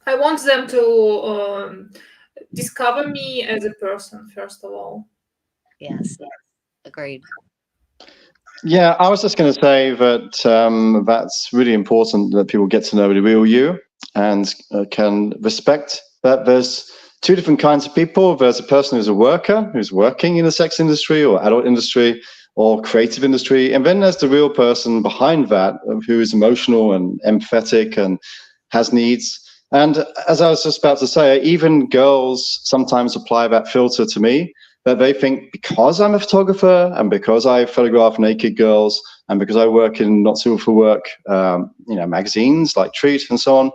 I want them to discover me as a person, first of all. Yes, agreed. Yeah, I was just going to say that that's really important, that people get to know the real you and can respect that there's two different kinds of people. There's a person who's a worker, who's working in the sex industry or adult industry or creative industry. And then there's the real person behind that, who is emotional and empathetic and has needs. And as I was just about to say, even girls sometimes apply that filter to me, that they think because I'm a photographer and because I photograph naked girls and because I work in not suitable for work, magazines like Treat and so on,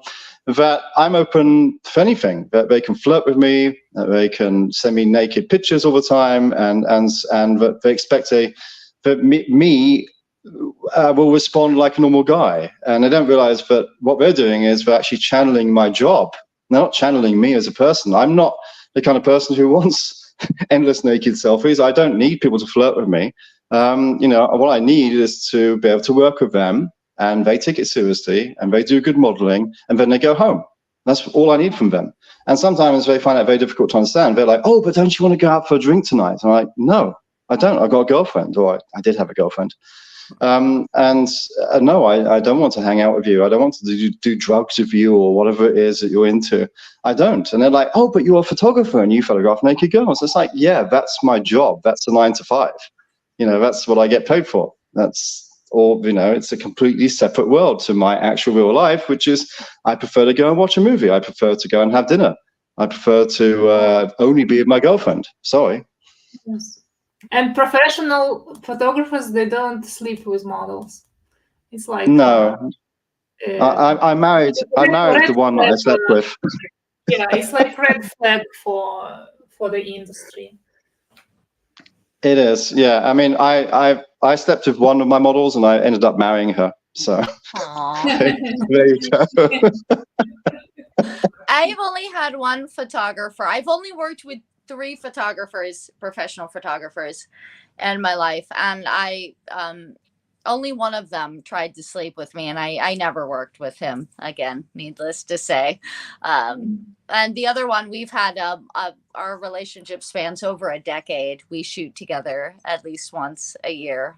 that I'm open for anything, that they can flirt with me, that they can send me naked pictures all the time, and that they expect me will respond like a normal guy. And they don't realize that what they're doing is they're actually channeling my job. They're not channeling me as a person. I'm not the kind of person who wants endless naked selfies. I don't need people to flirt with me. What I need is to be able to work with them, and they take it seriously, and they do good modeling, and then they go home. That's all I need from them. And sometimes they find it very difficult to understand. They're like, oh, but don't you want to go out for a drink tonight? And I'm like, no, I don't. I've got a girlfriend, or I did have a girlfriend. No, I don't want to hang out with you. I don't want to do drugs with you or whatever it is that you're into. I don't. And they're like, oh, but you're a photographer and you photograph naked girls. It's like, yeah, that's my job. That's a 9 to 5. That's what I get paid for. It's a completely separate world to my actual real life, which is I prefer to go and watch a movie. I prefer to go and have dinner. I prefer to only be with my girlfriend. Sorry. Yes. And professional photographers, they don't sleep with models. It's like no. I married the one that I slept with. Yeah, it's like red flag for the industry. It is, yeah. I mean, I slept with one of my models and I ended up marrying her. So there you go. I've only had one photographer. I've only worked with 3 photographers, professional photographers, in my life, and I only one of them tried to sleep with me, and I never worked with him again, needless to say. And the other one, we've had our relationship spans over a decade. We shoot together at least once a year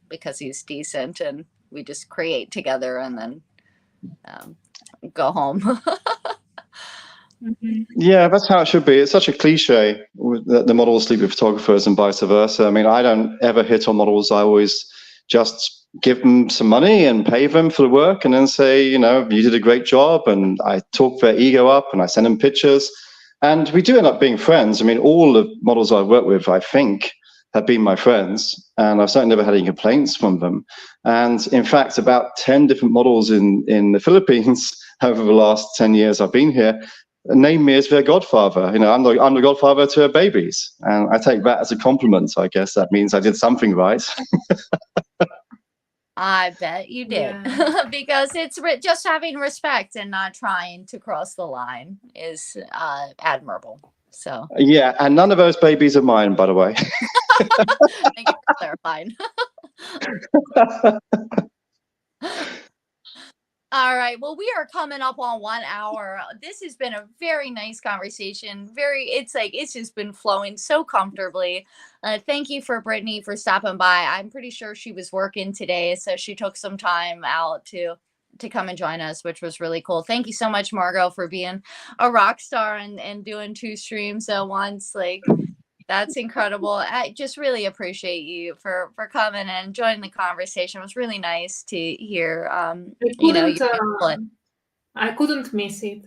because he's decent, and we just create together and then go home. Yeah, that's how it should be. It's such a cliche that the models sleep with photographers and vice versa. I mean, I don't ever hit on models. I always just give them some money and pay them for the work and then say, you did a great job. And I talk their ego up and I send them pictures. And we do end up being friends. I mean, all the models I've worked with, I think, have been my friends. And I've certainly never had any complaints from them. And in fact, about 10 different models in the Philippines over the last 10 years I've been here name me as their godfather. I'm the godfather to their babies, and I take that as a compliment. I guess that means I did something right. I bet you did. Yeah. Because it's just having respect and not trying to cross the line is admirable. So yeah, and none of those babies are mine, by the way. Thank you for clarifying. All right. Well, we are coming up on 1 hour. This has been a very nice conversation. It's just been flowing so comfortably. Thank you for Brittany for stopping by. I'm pretty sure she was working today, so she took some time out to come and join us, which was really cool. Thank you so much, Margot, for being a rock star and doing 2 streams at once. That's incredible. I just really appreciate you for coming and joining the conversation. It was really nice to hear. I couldn't miss it.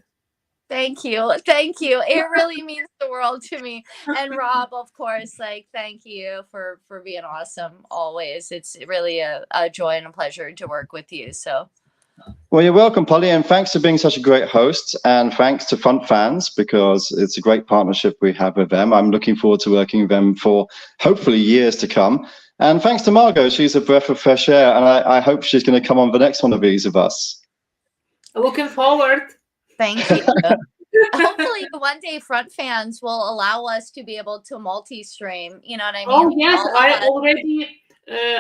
Thank you. It really means the world to me. And Rob, of course, thank you for being awesome always. It's really a joy and a pleasure to work with you. So. Well, you're welcome, Polly, and thanks for being such a great host, and thanks to Front Fans, because it's a great partnership we have with them. I'm looking forward to working with them for hopefully years to come. And thanks to Margot, she's a breath of fresh air, and I hope she's going to come on the next one of these of us. Looking forward. Thank you. Hopefully one day Front Fans will allow us to be able to multi-stream. You know what I mean? Oh, yes, I already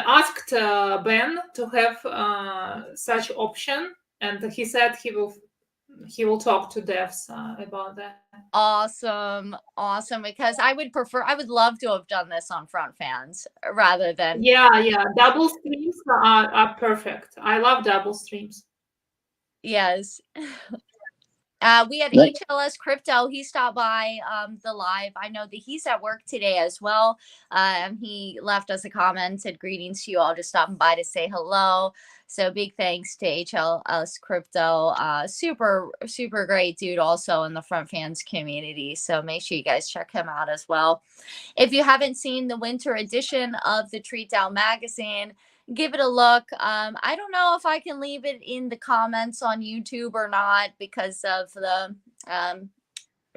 asked Ben to have such option, and he said he will talk to devs about that. Awesome, because I would love to have done this on Front Fans rather than double streams are perfect. I love double streams. Yes. We had HLS Crypto. He stopped by the live. I know that he's at work today as well. He left us a comment, said greetings to you all, just stopping by to say hello. So big thanks to HLS Crypto. Super, super great dude also in the Front Fans community. So make sure you guys check him out as well. If you haven't seen the winter edition of the TreatDao magazine, give it a look. I don't know if I can leave it in the comments on YouTube or not because of the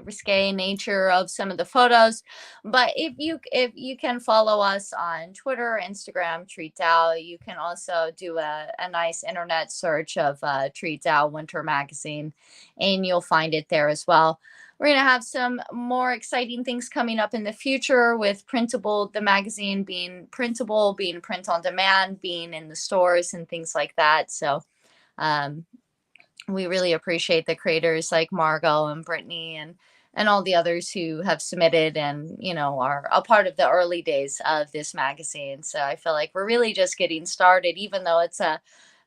risque nature of some of the photos. But if you can follow us on Twitter, Instagram, TreatDao, you can also do a nice internet search of TreatDao Winter Magazine, and you'll find it there as well. We're going to have some more exciting things coming up in the future with printable, the magazine being printable, being print on demand, being in the stores and things like that. So we really appreciate the creators like Margot and Brittany and all the others who have submitted and, you know, are a part of the early days of this magazine. So I feel like we're really just getting started, even though it's a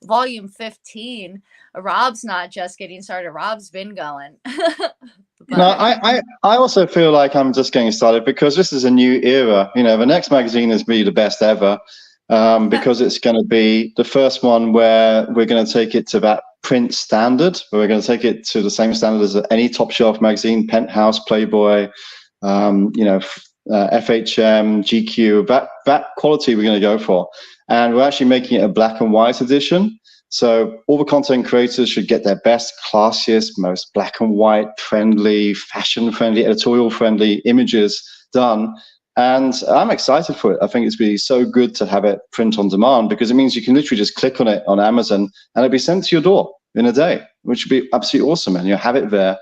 volume 15. Rob's not just getting started. Rob's been going. No, I also feel like I'm just getting started because this is a new era. You know, the next magazine is really the best ever because it's going to be the first one where we're going to take it to that print standard, where we're going to take it to the same standard as any top shelf magazine, Penthouse, Playboy, you know, FHM, GQ, that quality we're going to go for. And we're actually making it a black and white edition. So all the content creators should get their best, classiest, most black and white friendly, fashion friendly, editorial friendly images done. And I'm excited for it. I think it's really so good to have it print on demand because it means you can literally just click on it on Amazon and it'll be sent to your door in a day, which would be absolutely awesome. And you have it there.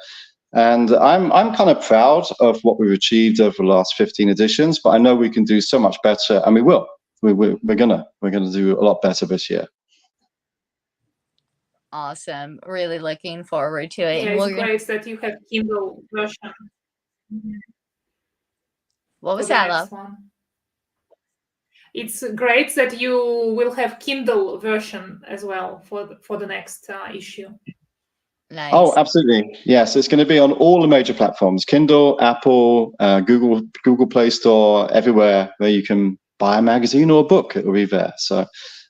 And I'm kind of proud of what we've achieved over the last 15 editions, but I know we can do so much better, and we will. We're gonna do a lot better this year. Awesome. Really looking forward to it. Yeah, And it's great that you have Kindle version. What was that, love? It's great that you will have Kindle version as well for the next issue. Nice. Oh, absolutely. Yes, it's going to be on all the major platforms: Kindle, Apple, Google Play Store, everywhere where you can buy a magazine or a book. It will be there. So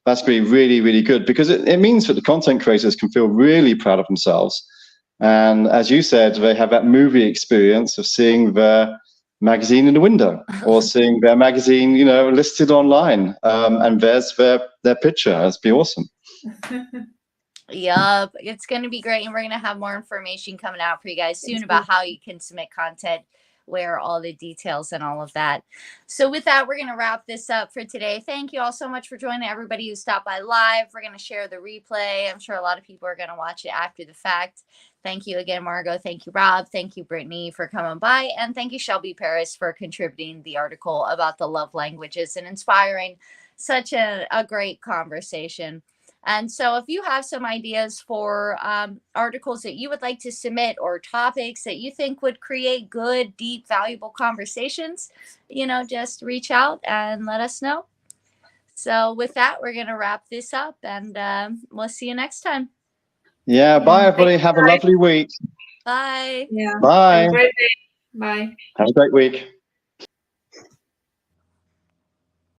that's going to be really, really good because it means that the content creators can feel really proud of themselves. And as you said, they have that movie experience of seeing their magazine in the window or seeing their magazine, you know, listed online, and there's their picture. That'd be awesome. Yup, it's going to be great, and we're going to have more information coming out for you guys soon about how you can submit content, where all the details and all of that. So with that, we're going to wrap this up for today. Thank you all so much for joining, everybody who stopped by live. We're going to share the replay. I'm sure a lot of people are going to watch it after the fact. Thank you again, Margot. Thank you, Rob. Thank you, Brittany, for coming by. And thank you, Shelby Paris, for contributing the article about the love languages and inspiring such a great conversation. And so if you have some ideas for articles that you would like to submit or topics that you think would create good, deep, valuable conversations, you know, just reach out and let us know. So with that, we're going to wrap this up, and we'll see you next time. Yeah, bye, everybody. Have a lovely week. Bye. Yeah. Bye. Have a great day. Bye. Have a great week.